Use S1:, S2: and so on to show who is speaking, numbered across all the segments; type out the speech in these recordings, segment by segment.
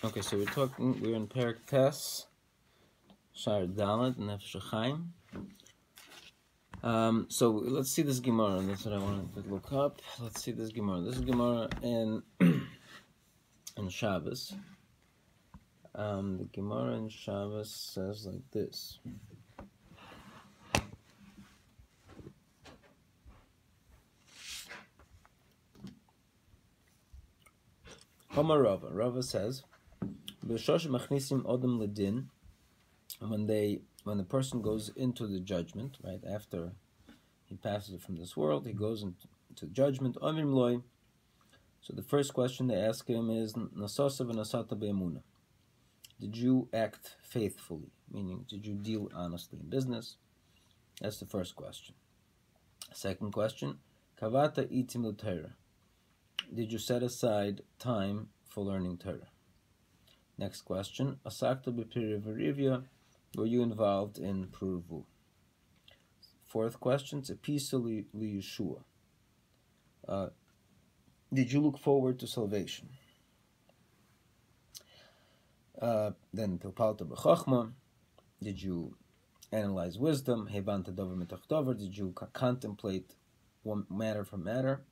S1: Okay, so we're in Perek Tes, Shar Dalet, Nefesh HaChaim. So let's see this Gemara. That's what I wanted to look up. Let's see this Gemara. This is Gemara in Shabbos. The Gemara in Shabbos says like this. Rava says, when the person goes into the judgment, right after he passes from this world, he goes into judgment. So the first question they ask him is, did you act faithfully? Meaning, did you deal honestly in business? That's the first question. Second question, kavata itim Torah. Did you set aside time for learning Torah? Next question, asakta b'pirivarivya. Were you involved in pruvu? Fourth question, tzepisa liyeshua. Did you look forward to salvation? Then pilpalta b'chachma. Did you analyze wisdom? Hebanta dover mitach dover. Did you contemplate one matter for matter?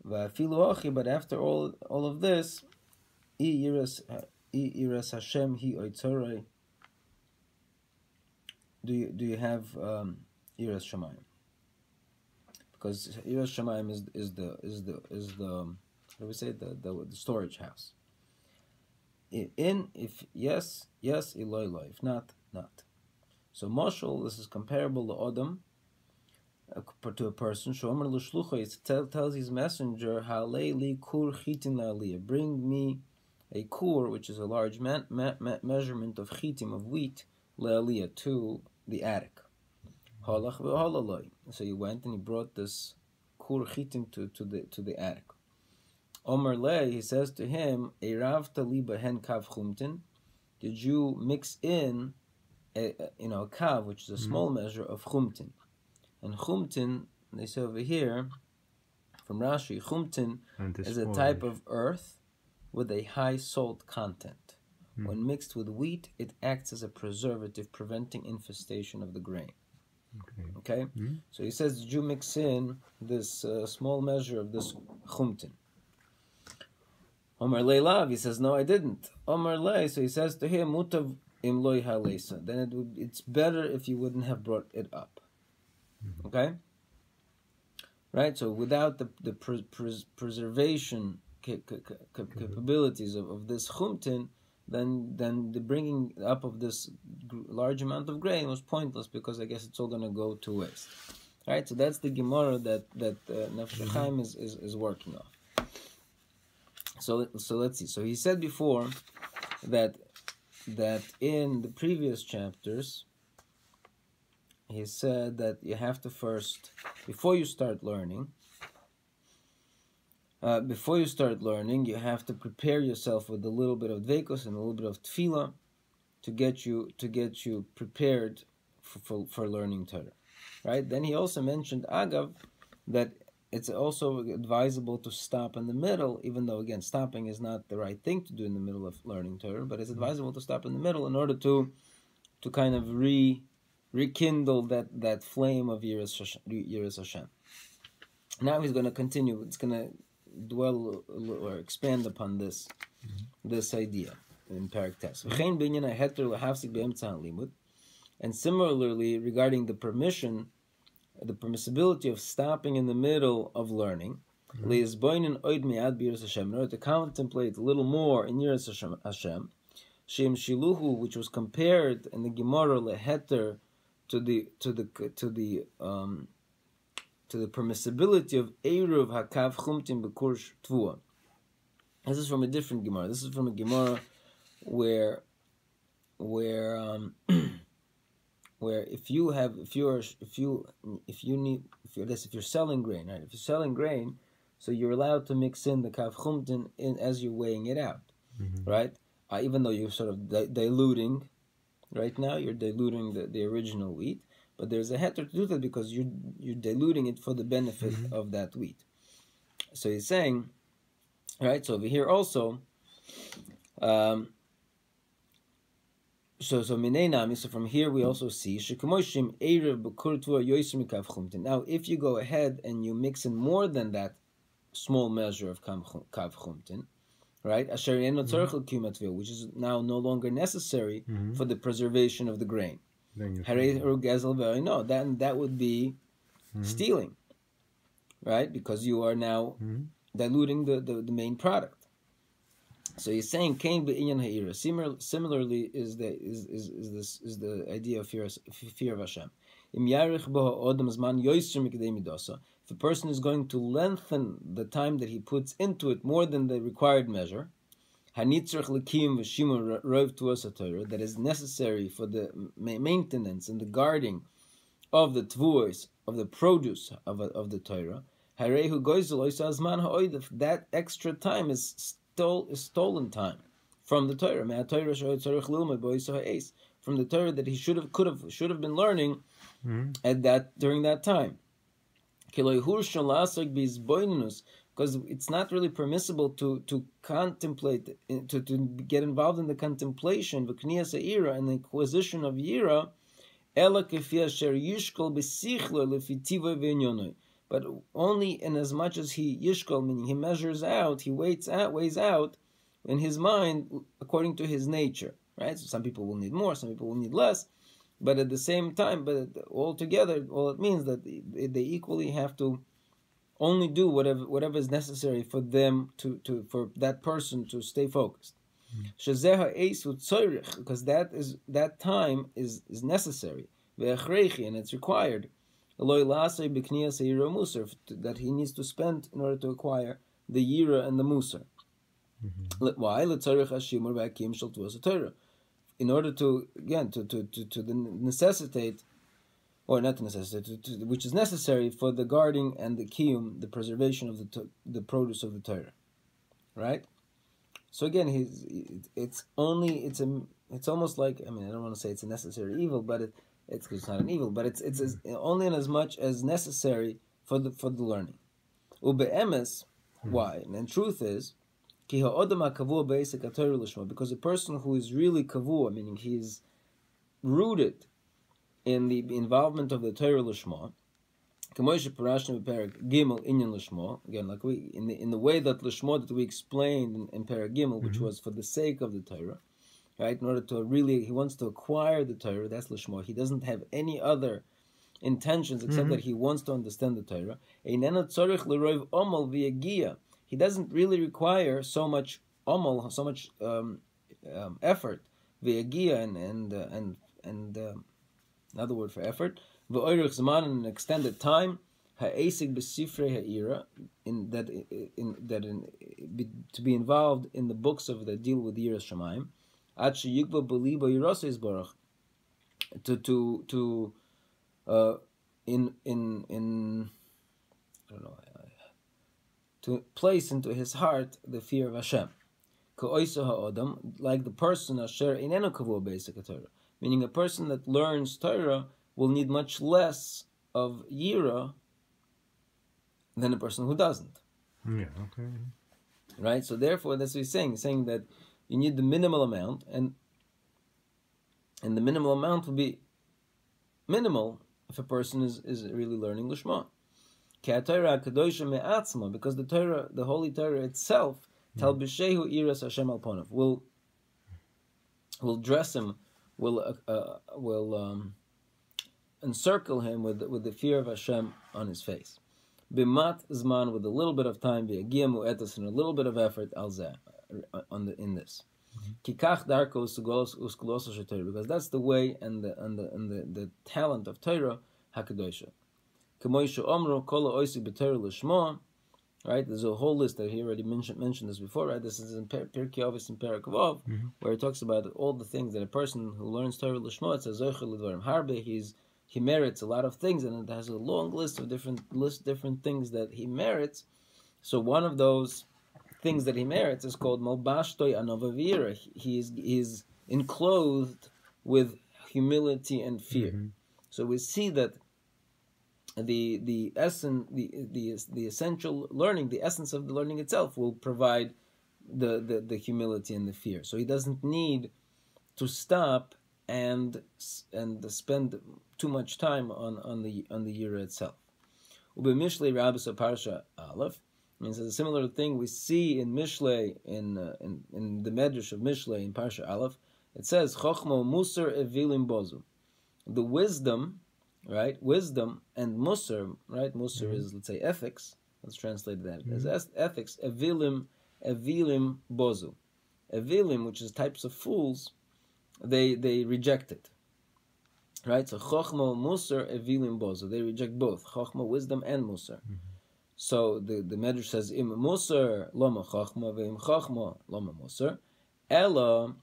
S1: But after all of this, iras Hashem hi oitzorei. Do you have iras Shamayim? Because iras Shamayim is the what do we say, the storage house. If yes, Eloi lo. If not, not. So Moshel, this is comparable to Adam, to a person. Shomer l'shlucha, tells his messenger, Halei li kur chitin la'aliyah. Bring me a kur, which is a large measurement of chitim, of wheat, la'aliyah, to the attic. Halach v'halaloi. So he went and he brought this kur chitim to the attic. Omer le, he says to him, Eirav taliba hen kav chumtin. Did you mix in a kav, which is a small measure of chumtin? And chumtin, they say over here, from Rashi, chumtin is a type of earth with a high salt content. When mixed with wheat, it acts as a preservative, preventing infestation of the grain. Okay? So he says, did you mix in this small measure of this chumtin? Omar Leilav, he says, no, I didn't. Omar Lei, so he says to him, Mutav im loy halesa. Then it's better if you wouldn't have brought it up. Okay? Right? So without the preservation capabilities of this chumtin, then the bringing up of this large amount of grain was pointless, because I guess it's all going to go to waste. Right? So that's the Gemara that Nefesh HaChaim is working on. So let's see. So he said before that in the previous chapters, he said that you have to first, before you start learning, you have to prepare yourself with a little bit of dveikos and a little bit of tefillah to get you prepared for learning Torah. Right? Then he also mentioned agav that it's also advisable to stop in the middle, even though, again, stopping is not the right thing to do in the middle of learning Torah, but it's advisable to stop in the middle in order to kind of rekindle that flame of Yiras Hashem. Now he's going to continue. It's going to dwell or expand upon this idea in Perek Tes. And similarly, regarding the permissibility of stopping in the middle of learning, in order to contemplate a little more in Yiras Hashem, Shem Shiluhu, which was compared in the Gemara leheter to the permissibility of Eruv hakav chumtim b'kur tvua. This is from a different Gemara. This is from a Gemara where if you're selling grain, right? If you're selling grain, so you're allowed to mix in the kav chumtin in as you're weighing it out, right? Even though you're sort of diluting, right now you're diluting the original wheat, but there's a heter to do that because you're diluting it for the benefit of that wheat. So he's saying, right? So over here also, Um, so from here we also see now if you go ahead and you mix in more than that small measure of kav chumtin, right? Which is now no longer necessary for the preservation of the grain. No, that would be stealing, right? Because you are now diluting the main product. So he's saying kain be'inyan ha'ira. Similarly is the idea of fear of Hashem. If a person is going to lengthen the time that he puts into it more than the required measure, that is necessary for the maintenance and the guarding of the tvuos, of the produce of the Torah, that extra time is stolen time from the Torah. From the Torah that he should have been learning during that time. Because it's not really permissible to contemplate, to get involved in the contemplation and the acquisition of yira, but only in as much as he yishkol, meaning he measures out, he weighs out in his mind according to his nature, right? So some people will need more, some people will need less, but at the same time, but altogether, all it means that they equally have to only do whatever is necessary for them for that person to stay focused. Because that time is necessary, and it's required. That he needs to spend in order to acquire the yira and the musar. Why? In order to necessitate, or not to necessitate, which is necessary for the guarding and the kiyum, the preservation of the produce of the Torah, right? So again, it's almost like, I mean, I don't want to say it's a necessary evil, but it's not an evil, but it's only in as much as necessary for the learning. Ube'emes, why? And truth is, because a person who is really kavua, meaning he is rooted in the involvement of the Torah Lishma, again, like we in the way that Lishma that we explained in Perek Gimel, which was for the sake of the Torah, right? In order to he wants to acquire the Torah. That's Lishma. He doesn't have any other intentions except that he wants to understand the Torah. He doesn't really require so much amal, so much effort, v'yagia, and another word for effort, v'oirich zman, in an extended time, ha'esig b'sifrei ha'ira, to be involved in the books of that deal with Yiras Shamayim, ad sheyikva b'libo yirasei barach, to place into his heart the fear of Hashem. Like the person asher inenu kavua b'eisek Torah, meaning a person that learns Torah will need much less of yira than a person who doesn't.
S2: Yeah, okay.
S1: Right? So therefore, that's what he's saying. He's saying that you need the minimal amount, and the minimal amount will be minimal if a person is really learning Lishma. Because the Torah, the Holy Torah itself, talbishehu iras Hashem al ponav, will dress him, will encircle him with the fear of Hashem on his face. Bimat zman, with a little bit of time, v'yagia mu'etas, and a little bit of effort, alzeh, in this. Kikach darko uskulos Torah, because that's the way and the talent of Torah Hakadosha. Kamoisha omro kola oisik b'Torah l'shma. Right, there's a whole list that he already mentioned this before. Right, this is in Pirkei Avos and Perek Vav, where he talks about all the things that a person who learns Torah l'shma, it says zochel l'dvarim harbe. He merits a lot of things, and it has a long list of different things that he merits. So one of those things that he merits is called malbashtoi anovavira. He is enclosed with humility and fear. So we see that the essence, the essential learning, the essence of the learning itself will provide the humility and the fear. So he doesn't need to stop and spend too much time on the yira itself. Ube Mishlei Rabbis Parsha Aleph means a similar thing we see in Mishlei in the Medrash of Mishlei in Parsha Aleph. It says Chochma Musar Evilim Bozu. The wisdom, right? Wisdom and Musar, right? Musar is, let's say, ethics. Let's translate that as ethics. Evilim Bozu. Evilim, which is types of fools, they reject it. Right? So Chochma, Musar, Evilim Bozu. They reject both. Chochma, wisdom, and Musar. So the Medrash says, Im Musar, Loma Chochma, Ve'im Chochma, Loma Musar. Ella,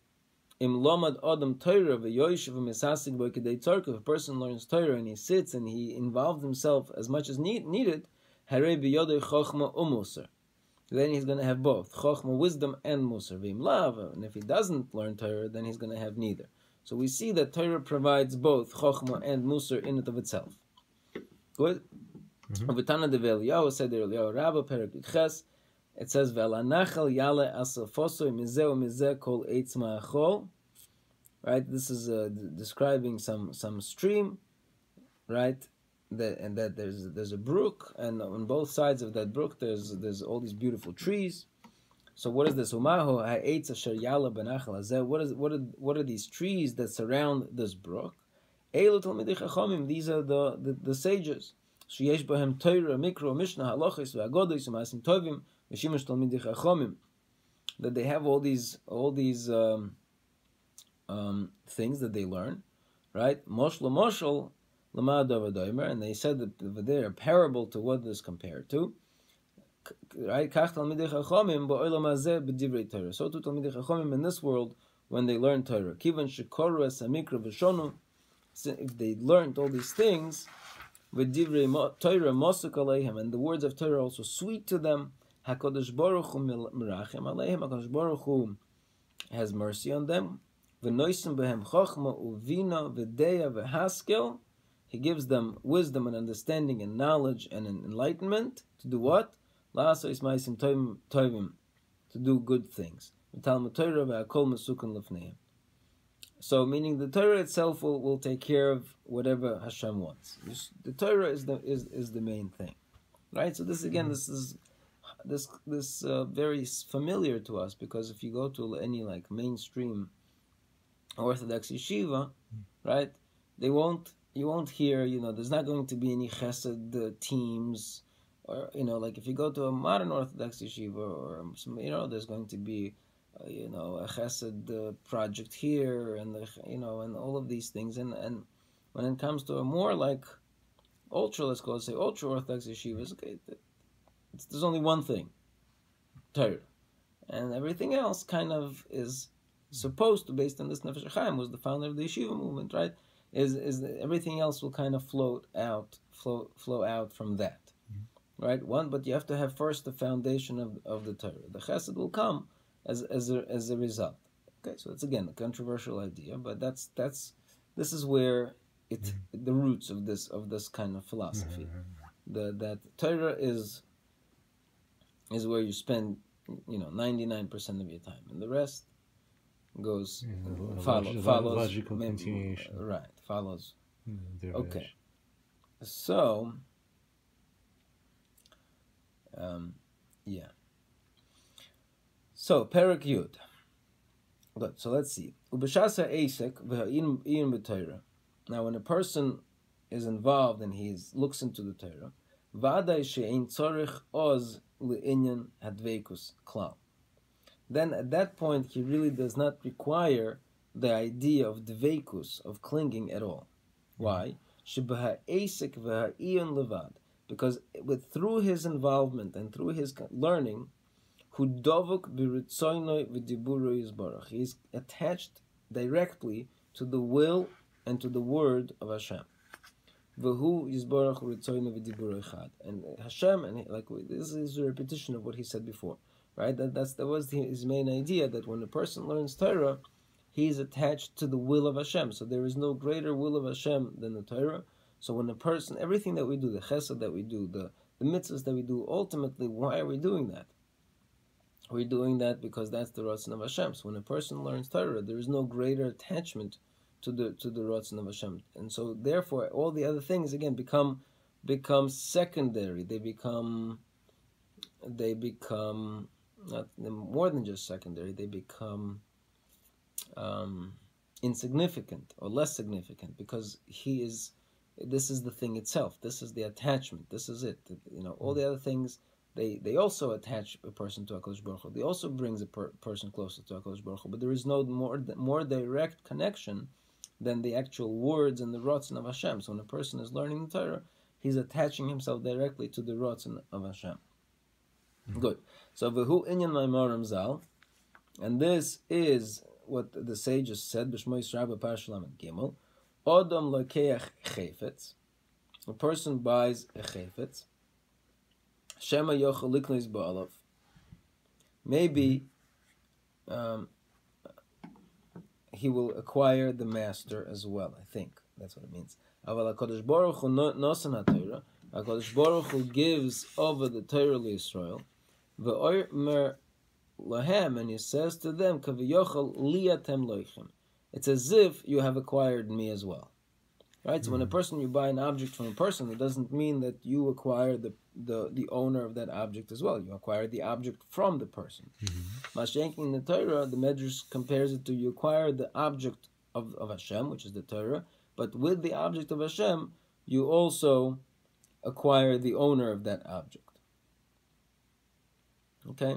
S1: Im Lomad Adam Torah, Ve'yoishav, V'misasig, V'kedei Torah. If a person learns Torah and he sits and he involves himself as much as needed, Harei B'yodei Chochma Umusar. Then he's going to have both, Chochma, wisdom, and Musar. Ve'im Lav, and if he doesn't learn Torah, then he's going to have neither. So we see that Torah provides both Chochma and Musar in and of itself. Good? V'tana de V'Eliyahu said the Eliyahu Rabbah, Perek Ches, it says, V'alanachal yale asafoso mizeh u'mizeh kol eitz ma'achol. Right? This is describing some stream, right? That there's a brook, and on both sides of that brook there's all these beautiful trees. So what is this? Umaho ha'etz asher yala benachal hazeh. What are these trees that surround this brook? Elu talmidei chachamim. These are the sages. Sheyesh bahem Torah, Mikra, Mishnah, Halachos, V'agodos, U'maasim Tovim, V'shimush talmidei chachamim. That they have all these things that they learn, right? Moshel Lamad Davadomer, and they said that they're a parable to what this compared to. Right? Kach talmidei chachamim ba'olam hazeh b'divrei Torah. So too talmidei chachamim in this world when they learn Torah. Kivan shekoru es hamikra v'shonu. If they learned all these things, v'divrei Torah mosuk aleihem, and the words of Torah are also sweet to them. Hakadosh Baruch Hu merachem aleihem. Hakadosh Baruch Hu has mercy on them. V'noisim behem chochma uvina v'deya v'haskel. He gives them wisdom and understanding and knowledge and enlightenment to do what? To do good things. So, meaning the Torah itself will take care of whatever Hashem wants. The Torah is the main thing, right? So this again, this is very familiar to us, because if you go to any like mainstream Orthodox yeshiva, right? You won't hear, there's not going to be any chesed teams, or, like if you go to a modern Orthodox yeshiva, or some, there's going to be, a chesed project here, and and all of these things, and when it comes to a more like ultra Orthodox yeshivas, okay, there's only one thing, Torah, and everything else kind of is supposed to, based on this Nefesh HaChaim, was the founder of the yeshiva movement, right? Is everything else will kind of flow out from that, right? But you have to have first the foundation of the Torah. The Chesed will come as a result. Okay, so it's again a controversial idea, but this is where the roots of this kind of philosophy. That Torah is where you spend 99% of your time, and the rest goes follows
S2: logical continuation,
S1: right? Follows.
S2: Okay,
S1: so So Perek Yud. Good. So let's see. Ubeshasa Eisek v'ha'in b'Torah. Now, when a person is involved and he looks into the Torah, v'adai she'ein tzorich oz le'inyan hadveikus klal. Then at that point he really does not require the idea of dveikus, of clinging at all. Why? Shebaha Eisek v'ha'iyun levad. Because through his involvement and through his learning, he's attached directly to the will and to the word of Hashem. And Hashem, and this is a repetition of what he said before, right? That was his main idea, that when a person learns Torah, he is attached to the will of Hashem. So there is no greater will of Hashem than the Torah. So when a person, everything that we do, the chesed that we do, the mitzvahs that we do, ultimately, why are we doing that? We're doing that because that's the Ratzon of Hashem. So when a person learns Torah, there is no greater attachment to the Ratzon of Hashem, and so therefore all the other things again become secondary. They become not more than just secondary. They become insignificant or less significant because this is the thing itself. This is the attachment. This is it. All the other things, they also attach a person to HaKadosh Baruch Hu. They also brings a person closer to HaKadosh Baruch Hu. But there is no more direct connection than the actual words and the Ratzon of Hashem. So when a person is learning the Torah, he's attaching himself directly to the Ratzon of Hashem. Good. So v'hu inyan ma'amorim zal, and this is what the sages said. B'shmo Yisrael b'Parashat Lamed Gimel. Odom lokeach chayfetz. A person buys a chayfetz. Shema yochel liknos ba'alav. Maybe he will acquire the master as well. I think that's what it means. Aval HaKadosh Baruch Hu nosan HaTorah. HaKadosh Baruch Hu gives over the Torah to Yisrael. V'omer lahem, and he says to them, Kaviyochel liyatem loichem. It's as if you have acquired me as well. Right? So when you buy an object from a person, it doesn't mean that you acquire the owner of that object as well. You acquire the object from the person. Mashenkin in the Torah, the Medrash compares it to you acquire the object of Hashem, which is the Torah, but with the object of Hashem, you also acquire the owner of that object. Okay?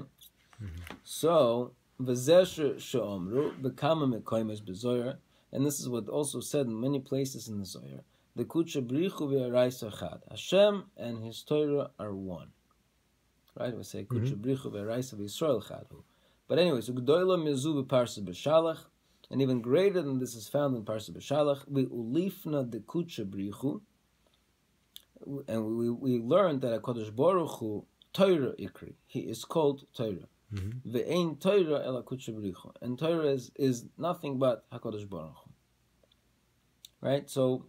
S1: So, v'zeh she'omru, b'kama mekoymes b'zoyer, and this is what also said in many places in the Zohar. The kutsha brichu v'araisa chad. Hashem and His Torah are one. Right? We say kutsha brichu v'araisa v'Yisrael chadhu. But anyway, so g'doyla mizu v'parsa b'shalach, and even greater than this is found in Parsa b'shalach, v'ulifna de kutsha brichu, and we learned that HaKadosh Baruch Hu Torah ikri. He is called Torah. Ve'ein Torah ela kutsha brichu, and Torah is nothing but HaKadosh Baruch Hu. Right? So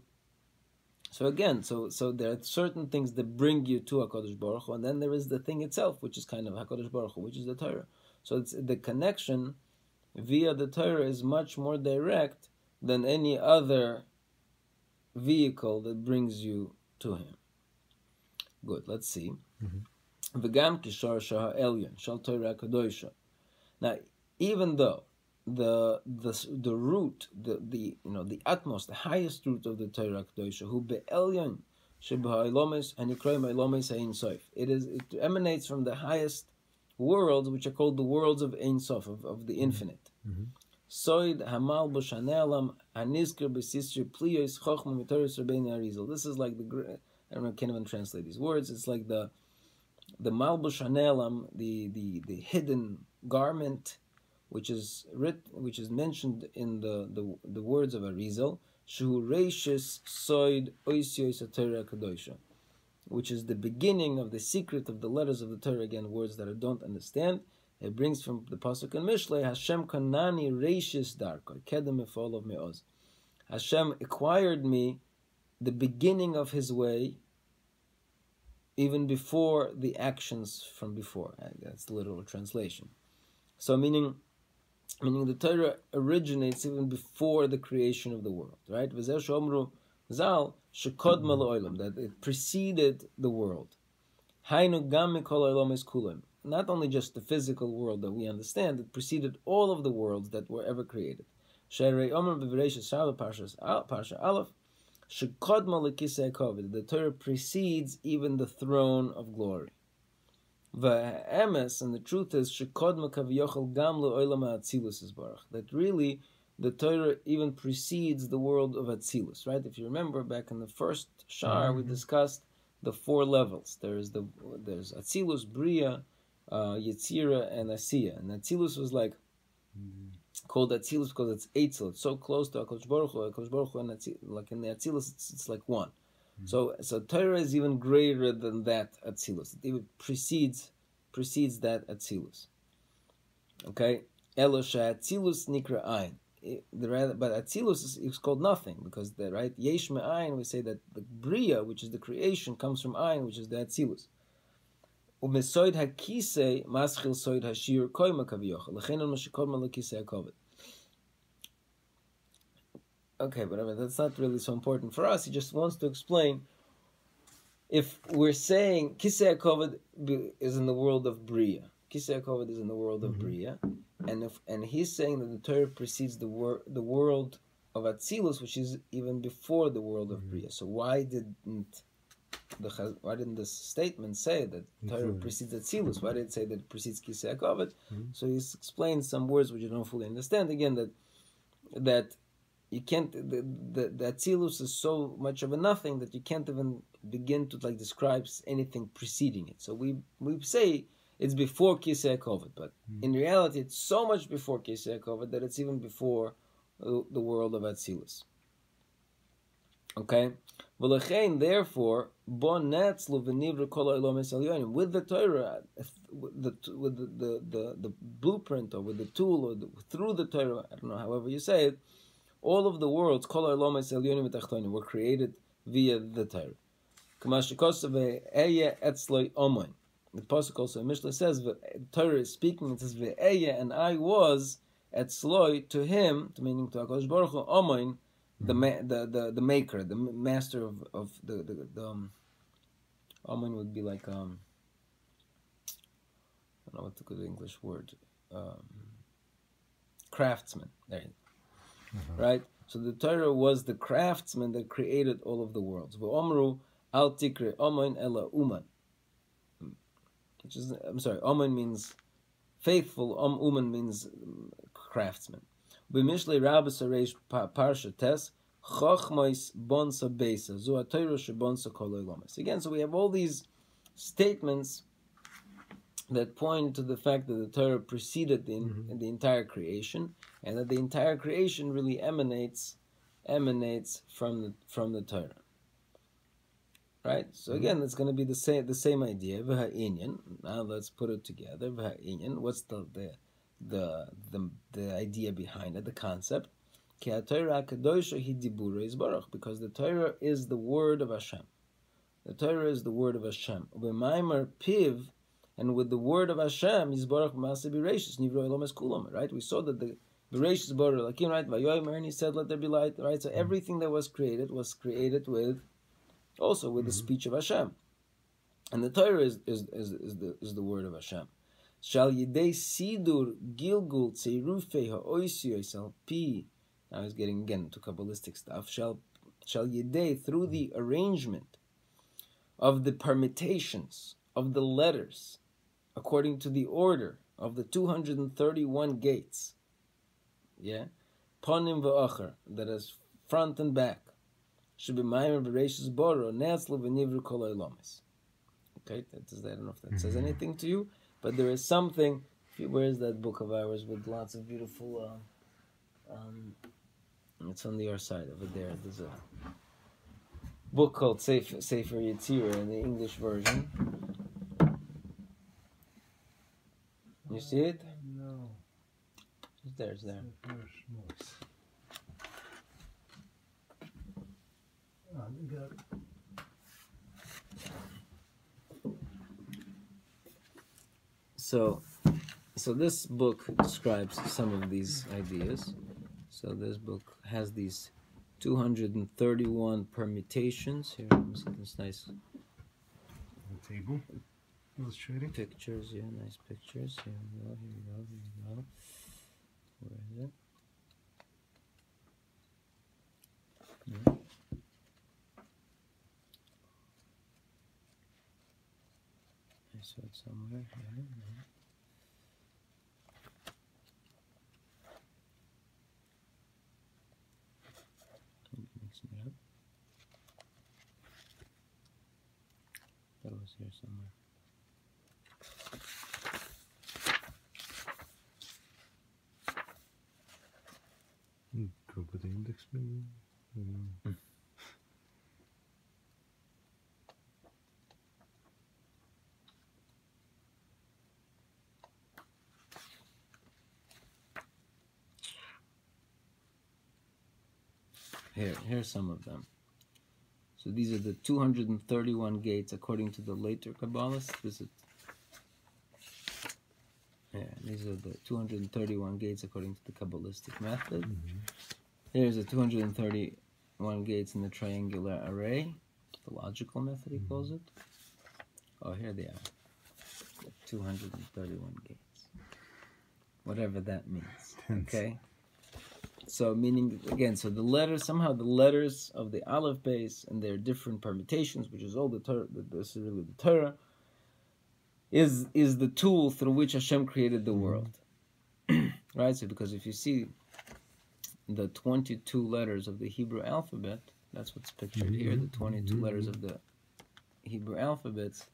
S1: again, so there are certain things that bring you to HaKadosh Baruch Hu, and then there is the thing itself, which is kind of HaKadosh Baruch Hu, which is the Torah. So it's the connection via the Torah is much more direct than any other vehicle that brings you to Him. Good. Let's see. V'gam kishar shah elyon shal Torah kadosha. Now, even though the root, the utmost, the highest root of the Torah kadosha, who be'elyon sheba'alomes and yikroim alomes ha'in sof. It emanates from the highest worlds, which are called the worlds of Ein Sof, of the infinite. Soid hamal b'shanelam hanizker b'sisri pliyos chochma mitoris rabbeinu Arizal. This is like I can't even translate these words. It's like the malbush hanelam, the hidden garment, which is mentioned in the words of Arizal. Shu reishis soid oisios Torah kadosha, which is the beginning of the secret of the letters of the Torah. Again, words that I don't understand. It brings from the pasuk in Mishlei, Hashem kanani reishis darko kedem efol of meoz. Hashem acquired me the beginning of His way, even before the actions from before. That's the literal translation. So meaning the Torah originates even before the creation of the world, right? V'zeh she'omru zal shekodma la'olam, that it preceded the world. Hainu gam mikol ha'olamis kulim. Not only just the physical world that we understand, it preceded all of the worlds that were ever created. She'rei omer b'v'reishis shava parsha aleph, shekodma l'kisei koved. The Torah precedes even the throne of glory. V'emes, and the truth is, shekodma kaviyochel gam le'olam ha'atzilus isbarach. That really, the Torah even precedes the world of Atzilus, right? If you remember, back in the first Shar, we discussed the 4 levels. There's Atzilus, Bria, Yetzira, and Asiya. And Atzilus was like called Atzilus because it's Eitzel. It's so close to HaKadosh Baruch Hu. HaKadosh Baruch Hu, and like in the Atzilus, it's like one. So Torah is even greater than that Atzilus. It even precedes that Atzilus. Okay? Elosha Atzilus Nikra Ein. But Atzilus is called nothing, because Yesh Me'ayin, we say that the Bria, which is the creation, comes from Ayin, which is the Atzilus. Umesoid hakise maschil soid hashir koima kaviyochel. Lechein al mashikod malakise hakovet. Okay, but I mean, that's not really so important for us. He just wants to explain if we're saying Kisei HaKovod is in the world of Bria. Kisei HaKovod is in the world of Bria, and he's saying that the Torah precedes the world of Atzilus, which is even before the world of Bria. So why didn't this statement say that Torah precedes Atzilus? Why did it say that it precedes Kisei HaKovod? So he's explained some words which you don't fully understand. Again, that you can't, the Atzilus is so much of a nothing that you can't even begin to describe anything preceding it. So we say it's before Kisei HaKovod, but in reality it's so much before Kisei HaKovod that it's even before the world of Atzilus. Okay? Therefore, with the Torah, with the blueprint, or with the tool, or through the Torah, I don't know, however you say it, all of the worlds were created via the Torah. The pasuk also in Mishnah says, the Torah is speaking, it says, Ve'eya, and I was etzloi, to him, meaning to HaKadosh Baruch Hu, Omoin, the maker, the master of the Omoin would be like, I don't know what the good English word, craftsman, there you go. Right? So the Torah was the craftsman that created all of the worlds. V'omru al tikre omoin ela uman. Which is, I'm sorry, oman means faithful, uman means craftsman. B'mishlei rabbis areish parsha tes, chochmois bonsa beisa, zu ha-Torah shebonsa kol oilomes. Again, so we have all these statements that point to the fact that the Torah preceded the entire creation, and that the entire creation really emanates from the Torah. Right? So again, it's going to be the same idea. V'ha'inyan. Now let's put it together. V'ha'inyan. What's the idea behind it? The concept. Ki ha'Torah ha'kadosha hi dibura yisbarach, because the Torah is the word of Hashem. The Torah is the word of Hashem. U'b'maimar piv. And with the word of Hashem, Yisbarach Ma'aseh Bereishis Nivro Elomes Kulam. Right? We saw that the Bereishis Bara Lakim, right? Vayomer, and he said, "Let there be light." Right? So everything that was created with the speech of Hashem, and the Torah is the word of Hashem. Shal Yidei Sidur Gilgul Tzeirufei Ha'oisiyos Salpi. Now he's getting again to Kabbalistic stuff. Shal Yidei, through the arrangement of the permutations of the letters, according to the order of the 231 gates, Ponim v'achar, that is front and back, should be Maimer Bereshis Boro, Netzlo v'nivru kol ha'olamis. Okay, I don't know if that says anything to you, but there is something. Where is that book of ours with lots of beautiful? It's on the other side over there. There's a book called Sefer Yetzirah in the English version. You see it?
S2: No.
S1: It's there. So this book describes some of these ideas. So this book has these 231 permutations. Here, let me see this nice
S2: The table illustrating
S1: pictures. Yeah, nice pictures. Here we go. Where is it? Yeah. I saw it somewhere. Yeah. Mixing it up. That was here somewhere.
S2: Go with the index maybe.
S1: Here's some of them. So these are the 231 gates according to the later Kabbalists. These are the 231 gates according to the Kabbalistic method. Here's the 231 gates in the triangular array, the logical method he calls it. Oh, here they are. The 231 gates. Whatever that means. Okay? So meaning, again, so the letters, somehow the letters of the Aleph base and their different permutations, which is all the Torah, this is really the Torah, is the tool through which Hashem created the world. Right? So because if you see the 22 letters of the Hebrew alphabet, that's what's pictured here, the 22 letters of the Hebrew alphabets,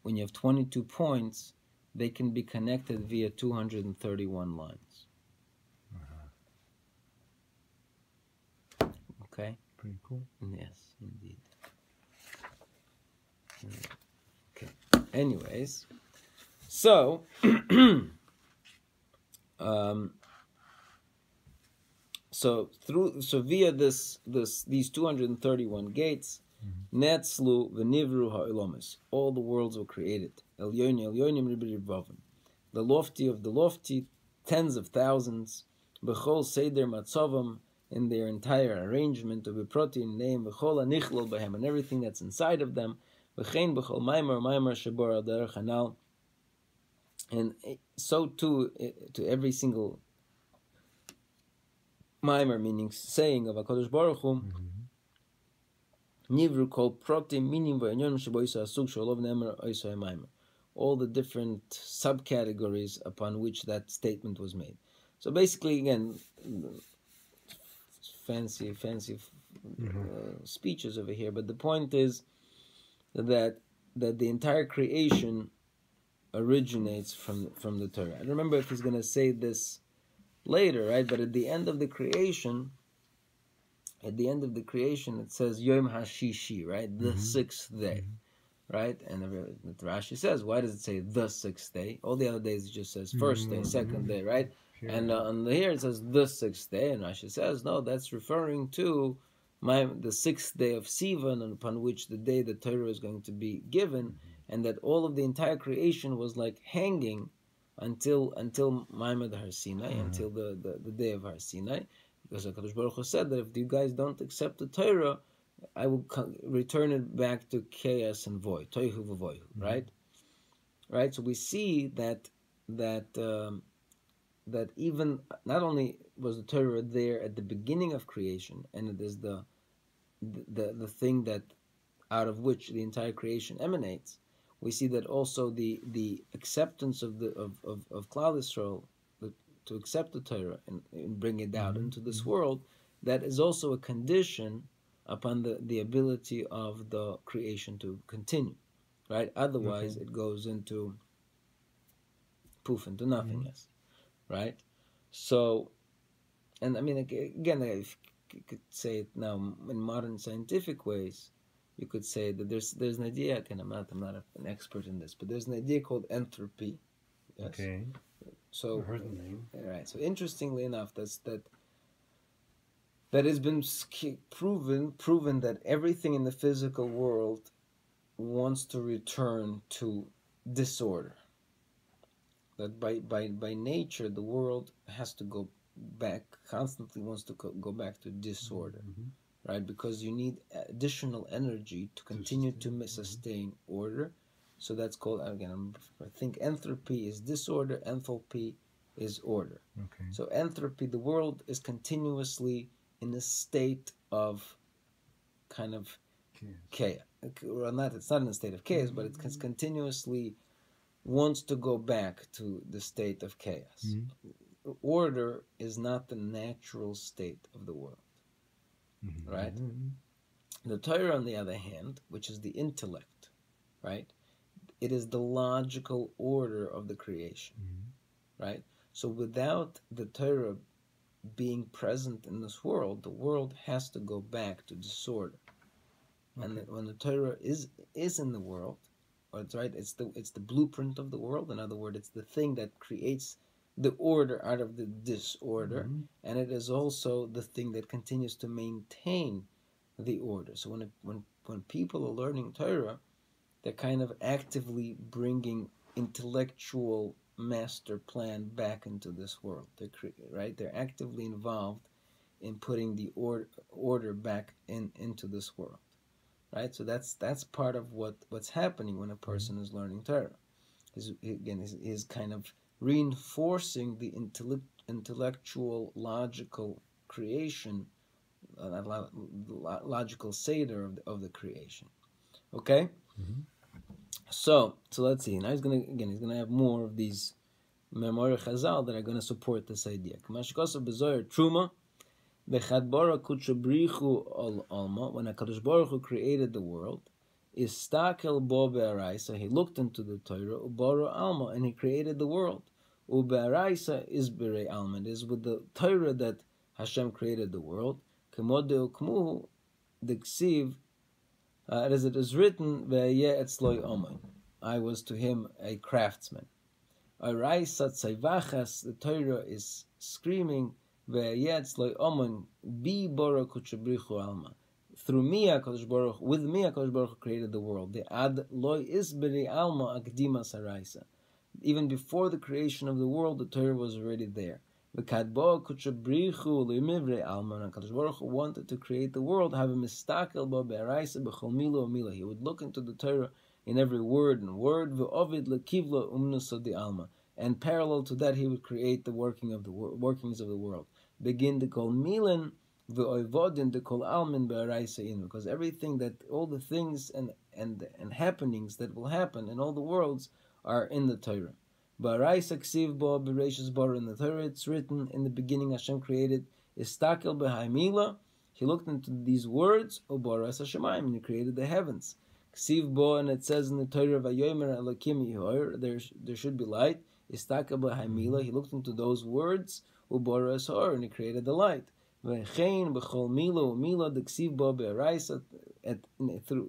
S1: when you have 22 points, they can be connected via 231 lines. Okay?
S2: Pretty cool.
S1: Yes, indeed. Okay. Anyways, so so via these 231 gates, Netzlu v'nivru ha'ilamis, all the worlds were created. Elyonim ribivavim, the lofty of the lofty, tens of thousands, b'chol seder matzavam, in their entire arrangement, of protein name, v'chol anichlol b'hem, and everything that's inside of them, v'chein b'chol maimer shabura derech hanal, and so too to every single maimer, meaning saying of HaKadosh Baruch Hu, nivru kol protein, meaning v'anyon shaboisa asuk sholov nemer oisay maimer, all the different subcategories upon which that statement was made. So basically, again, fancy speeches over here, but the point is that the entire creation originates from the Torah. I don't remember if he's going to say this later, right? But at the end of the creation, it says Yom HaShishi, right? The sixth day, right? And the Rashi says, why does it say the sixth day? All the other days it just says first day, second day, right? And on here it says the sixth day, and Rashi says, no, that's referring to the sixth day of Sivan, upon which the day the Torah is going to be given, and that all of the entire creation was like hanging until Ma'amad Har Sinai, until the day of Har Sinai, because HaKadosh Baruch Hu said that if you guys don't accept the Torah, I will return it back to chaos and void, toihu v'voihu, right? Right. So we see that even not only was the Torah there at the beginning of creation, and it is the thing that out of which the entire creation emanates, we see that also the acceptance of Klal Yisrael, to accept the Torah and bring it out into this world, that is also a condition upon the ability of the creation to continue, right? Otherwise, it goes into poof, into nothingness, right? So, and I mean, again, if you could say it now in modern scientific ways, you could say that there's an idea. Again, I'm not an expert in this, but there's an idea called entropy. Yes? Okay. So, I heard the name. Right. So, interestingly enough, that has been proven that everything in the physical world wants to return to disorder. That by nature, the world has to go back, constantly wants to go back to disorder, right? Because you need additional energy to continue to sustain order. So that's called, again, I think entropy is disorder, enthalpy is order. Okay. So entropy, the world is continuously in a state of kind of chaos. Well, it's not in a state of chaos, but it's continuously wants to go back to the state of chaos. Order is not the natural state of the world, right? The Torah, on the other hand, which is the intellect, right? It is the logical order of the creation, right? So without the Torah being present in this world, the world has to go back to disorder. And when the Torah is in the world, or it's right, it's the blueprint of the world. In other words, it's the thing that creates the order out of the disorder, and it is also the thing that continues to maintain the order. So when people are learning Torah, they're kind of actively bringing intellectual master plan back into this world. Right? They're actively involved in putting the order back into this world. Right? So that's part of what's happening when a person is learning Torah. Is kind of reinforcing the intellectual, logical creation, logical seder of the creation. Okay? So let's see. Now he's gonna have more of these Memorei Chazal that are gonna support this idea. Kamashikosa Bezoyer Truma, the Chabura Kuchabrichu Alma, when HaKadosh Baruch Hu created the world, is Stakel Bo Be'araisa, he looked into the Torah, Ubaro Alma, and he created the world. Ube'araisa is Berei Alma, it is with the Torah that Hashem created the world. Kemode Ukmuhu, the Ksiv, as it is written, Ve'yeh etzloi Omen, I was to him a craftsman. Araisa Tzayvachas, the Torah is screaming, Ve'yeh etzloi Omen, Bi Boro Kuchabrichu Alma. Through me, HaKadosh Baruch, with me, HaKadosh Baruch created the world. The ad loy isberi alma akdima saraisa. Even before the creation of the world, the Torah was already there. V'kadbo kuchabrichu limivre alma. And HaKadosh Baruch wanted to create the world. Have a mistakel bo be'araisa b'chol mila u'mila. He would look into the Torah in every word and word. V'ovid lekivla umnusa di alma. And parallel to that, he would create the workings of the world. Begin to call milan. Because everything that all the things and happenings that will happen in all the worlds are in the Torah. In the Torah it's written in the beginning Hashem created Istakel b'haimila. He looked into these words and he created the heavens. And it says in the Torah there should be light. Istakel b'haimila. He looked into those words and he created the light. Through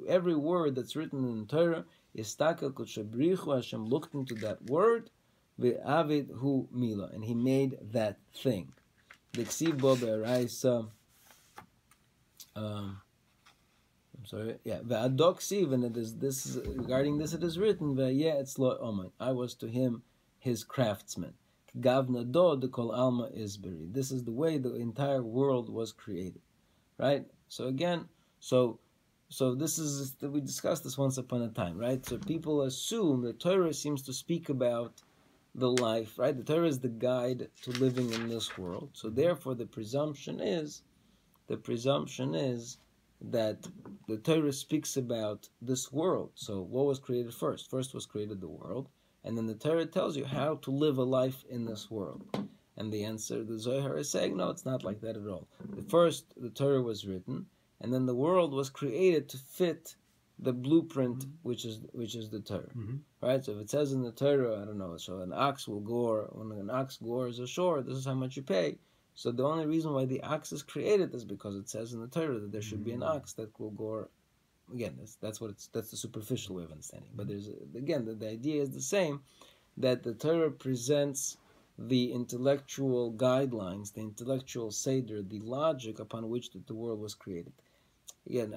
S1: every word that's written in the Torah, Hashem looked into that word, and he made that thing. I'm sorry, yeah. And it is this regarding this it is written, I was to him his craftsman. Gavna do the kol alma isberi. This is the way the entire world was created, right? So again, so this is we discussed this once upon a time, right? So people assume the Torah seems to speak about the life, right? The Torah is the guide to living in this world. So therefore, the presumption is that the Torah speaks about this world. So what was created first? First was created the world. And then the Torah tells you how to live a life in this world. And the answer, the Zohar is saying, no, it's not like that at all. The Torah was written, and then the world was created to fit the blueprint, which is the Torah. Right? So if it says in the Torah, I don't know, so an ox will gore, when an ox gores ashore, this is how much you pay. So the only reason why the ox is created is because it says in the Torah that there should be an ox that will gore. Again, that's the superficial way of understanding. But there's the idea is the same, that the Torah presents the intellectual guidelines, the intellectual seder, the logic upon which the world was created. Again,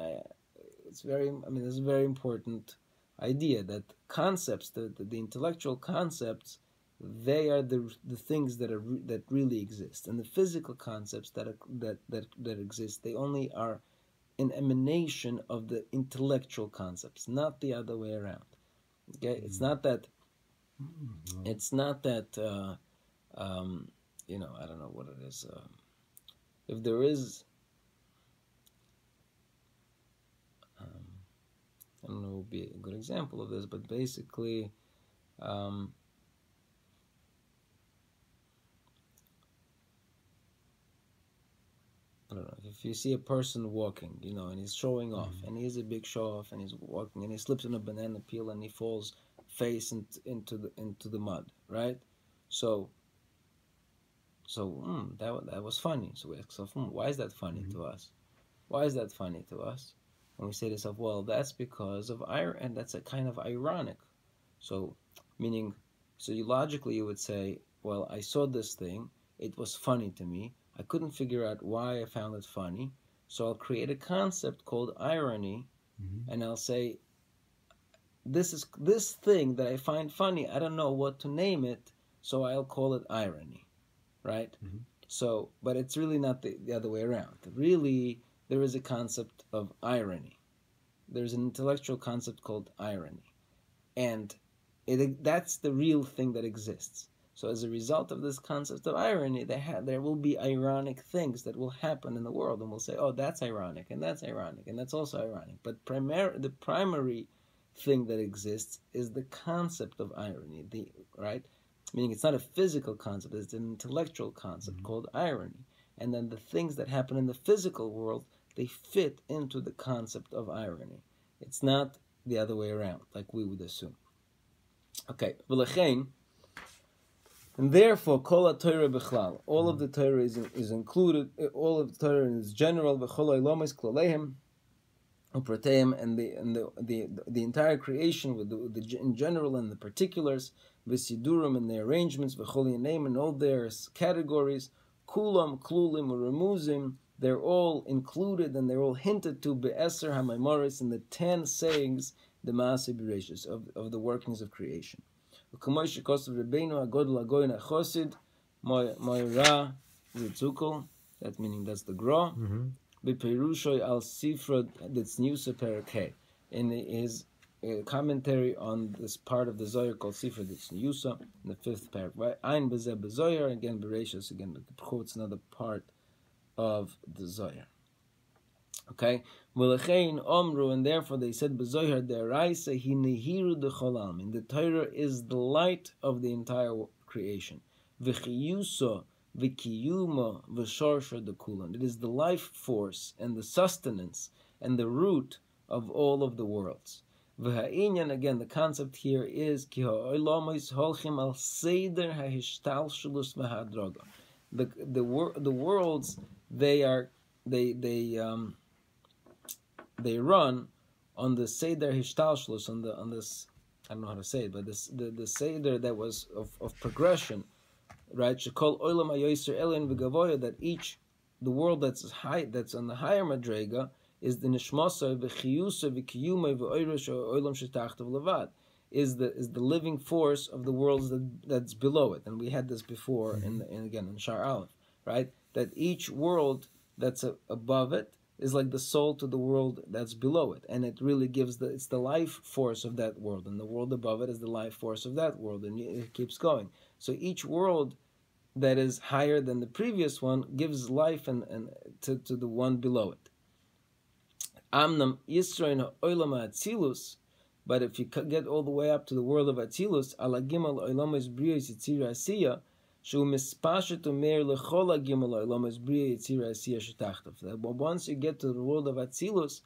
S1: this is a very important idea that concepts, the intellectual concepts, they are the things that really exist, and the physical concepts that exist, they only are an emanation of the intellectual concepts, not the other way around. Okay, it's not that. I don't know what it is. If there is, I don't know, would be a good example of this, but basically, I don't know, if you see a person walking, and he's showing off, and he's a big show off, and he's walking, and he slips on a banana peel, and he falls face into the mud, right? So that was funny. So we ask ourselves, why is that funny to us? Why is that funny to us? And we say to ourselves, well, that's because of and that's a kind of ironic. So, logically you would say, well, I saw this thing, it was funny to me, I couldn't figure out why I found it funny, so I'll create a concept called irony, and I'll say, this thing that I find funny, I don't know what to name it, so I'll call it irony, right? So, but it's really not the other way around. Really, there is a concept of irony. There's an intellectual concept called irony, and that's the real thing that exists. So as a result of this concept of irony, there will be ironic things that will happen in the world, and we'll say, oh, that's ironic, and that's also ironic. But the primary thing that exists is the concept of irony, right? Meaning it's not a physical concept, it's an intellectual concept called irony. And then the things that happen in the physical world, they fit into the concept of irony. It's not the other way around, like we would assume. Okay, and therefore, kol ha-Torah b'chlal, all of the Torah is included, all of the Torah is general, v'chol ha'olomis kloleihem, u'prateim, and the entire creation with the in general and the particulars, v'sidurim and the arrangements, v'chol yaneim and all their categories, kulam, klulim, u'remuzim, they're all included and they're all hinted to be'eser ha'maimoris in the 10 sayings, the Maaseh Bereshis of the workings of creation. That meaning that's the Gra. Al Sifra, that's Nusa Perikeh. In his commentary on this part of the Zohar called Sifra, that's Nusa, in the 5th paragraph. Ein Bezeh Bezohar, again Bereshis, again the quote's another part of the Zohar. Okay, and therefore they said, "B'zohar deraisa hi nehiru decholam." And the Torah is the light of the entire creation. V'chiyuso, v'kiyuma, v'shorsha dekulan. It is the life force and the sustenance and the root of all of the worlds. V'ha'inyan, again, the concept here is ki ha'olamos holchim al seder ha'hishtalshelus v'ha'draga. The worlds they run on the Seder Hishtalshlus, on this, I don't know how to say it, but the Seder that was of progression, right? Shekol Olam HaYoser Elyon V'Gavoya, that the world that's on the higher Madrega, is the Nishmasa V'Chiyusa V'Kiyuma V'Oyresh Olam Shetachtav Levad, is the living force of the worlds that's below it. And we had this before, in Shar Aleph, right? That each world that's above it is like the soul to the world that's below it, and it really it's the life force of that world, and the world above it is the life force of that world, and it keeps going. So each world that is higher than the previous one gives life and to the one below it. Amnam Yisrael Olam Atzilus, but if you get all the way up to the world of Atzilus, Alagimal Olamis Briyos Yitzira Asiya, once you get to the world of Atzilus,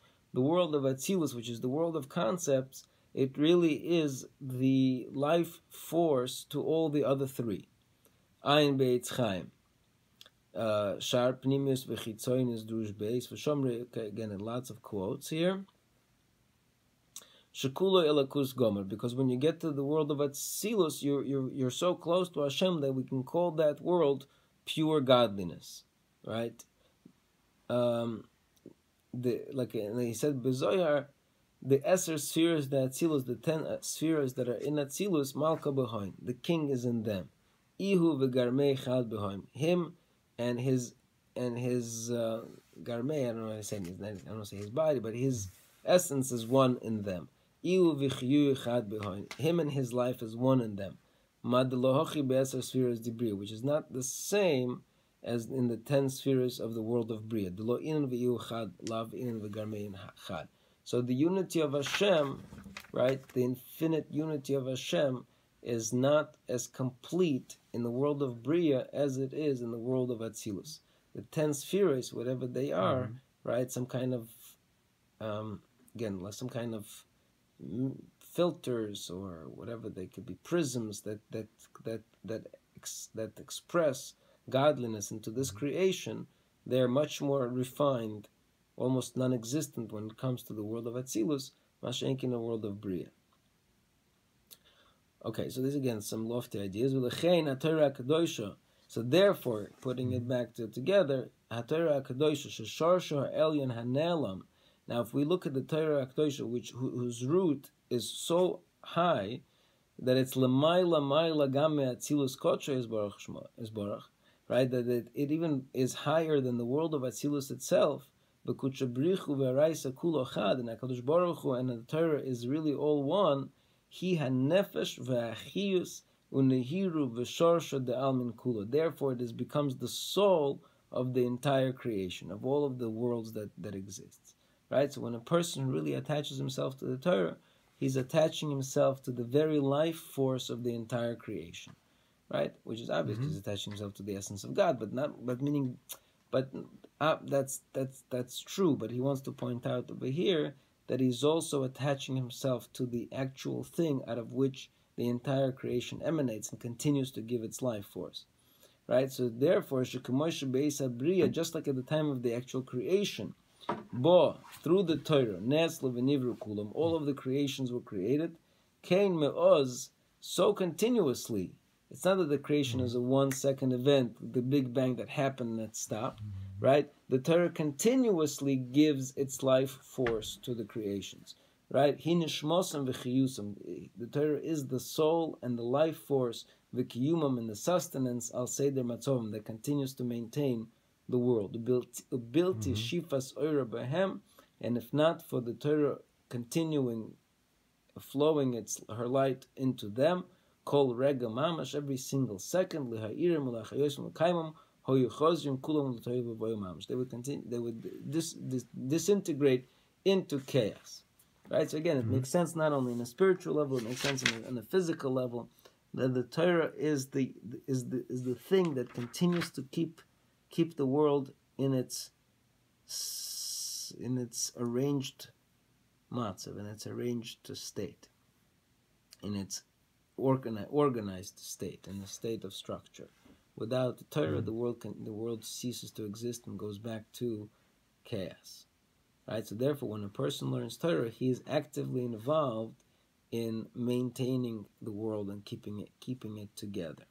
S1: which is the world of concepts, it really is the life force to all the other three. Ein Be'etz Chaim. Shar Pnimius V'chitzoynis Drush Beis. Again, lots of quotes here. Shekulo elakus gomer, because when you get to the world of Atzilus, you're so close to Hashem that we can call that world pure godliness, right? Like he said, Bezoyar, the Eser spheres, the Atzilus, the 10 spheres that are in Atzilus, Malka behoin, the king is in them. Ihu v'garmei chad behoin, him and his garmei, I don't know how to say his name, I don't want to say his body, but his essence is one in them. Him and his life is one in them. Which is not the same as in the 10 spheres of the world of Bria. So the unity of Hashem, right, the infinite unity of Hashem, is not as complete in the world of Bria as it is in the world of Atzilus. The 10 spheres, whatever they are, right, some kind of some kind of filters or whatever, they could be prisms that express godliness into this creation. They're much more refined, almost non-existent when it comes to the world of Atzilus, mashenk in the world of Bria. Okay, so this again some lofty ideas. So therefore, putting it back together, HaTorah HaKadosh Shesharsha Elyon Hanelam. Now, if we look at the Torah HaKadosh, whose root is so high, that it's Lamaila Maila Game Atzilus Kocha Isbarach, right? That it even is higher than the world of Atzilus itself. And HaKadosh Baruch Hu and the Torah is really all one. He Nefesh v'achiyus unehiru v'shorsha de'almin kulo. Therefore, it becomes the soul of the entire creation, of all of the worlds that exists. Right? So when a person really attaches himself to the Torah, he's attaching himself to the very life force of the entire creation. Right? Which is obvious, he's attaching himself to the essence of God, but that's true. But he wants to point out over here that he's also attaching himself to the actual thing out of which the entire creation emanates and continues to give its life force. Right? So therefore, just like at the time of the actual creation, through the Torah, all of the creations were created, so continuously. It's not that the creation is a 1 second event, the Big Bang that happened and it stopped, right? The Torah continuously gives its life force to the creations, right? The Torah is the soul and the life force, v'kiyumam, and the sustenance, I'll say the matzovim, that continues to maintain the world. And if not for the Torah continuing, flowing her light into them, Kol rega mamash, every single second, they would continue. They would disintegrate into chaos. Right. So again, it makes sense not only in a spiritual level, it makes sense in a physical level, that the Torah is the thing that continues to keep the world in its arranged matzav, in its arranged state, in its organized state, in a state of structure. Without the Torah, the world ceases to exist and goes back to chaos. Right? So therefore, when a person learns Torah, he is actively involved in maintaining the world and keeping it together.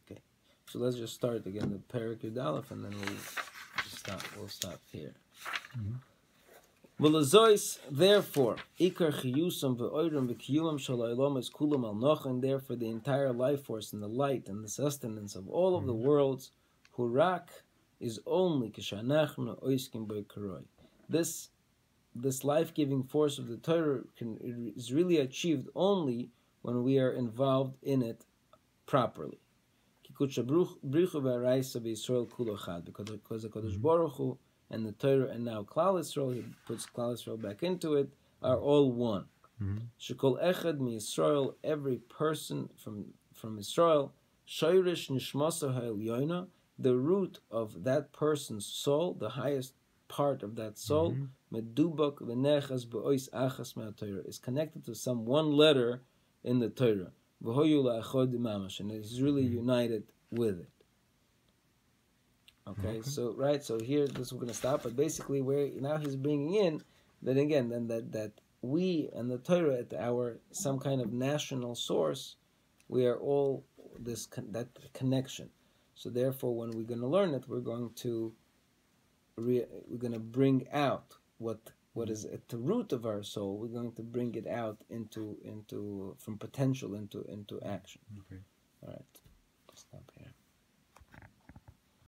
S1: Okay, so let's just start again the Perek Yud Aleph, and then we'll stop here. Therefore, ikar chiyusam ve'oirim v'kiyumam shalaylam is kulam al noch, and therefore the entire life force and the light and the sustenance of all of the worlds, hurak, is only kishanachnu oiskim b'karoi. This life-giving force of the Torah is really achieved only when we are involved in it properly. Because the Kodesh Baruch Hu and the Torah, and now Klal Yisrael, he puts Klal Yisrael back into it, are all one. Shekol echad mi Yisrael, every person from Yisrael, shoyrish nishmasa ha'elyoina, the root of that person's soul, the highest part of that soul, medubak v'nechas b'ois achas me'aTorah, is connected to some one letter in the Torah, v'hoyu la'achod imamash, and is really united with it. Okay, so here, this we're going to stop, but basically where now he's bringing in that again, then that we and the Torah at our some kind of national source, we are all that connection. So therefore, when we're going to learn it, we're going to bring out what is at the root of our soul. We're going to bring it out into from potential into action.
S2: Okay.
S1: All right, stop here.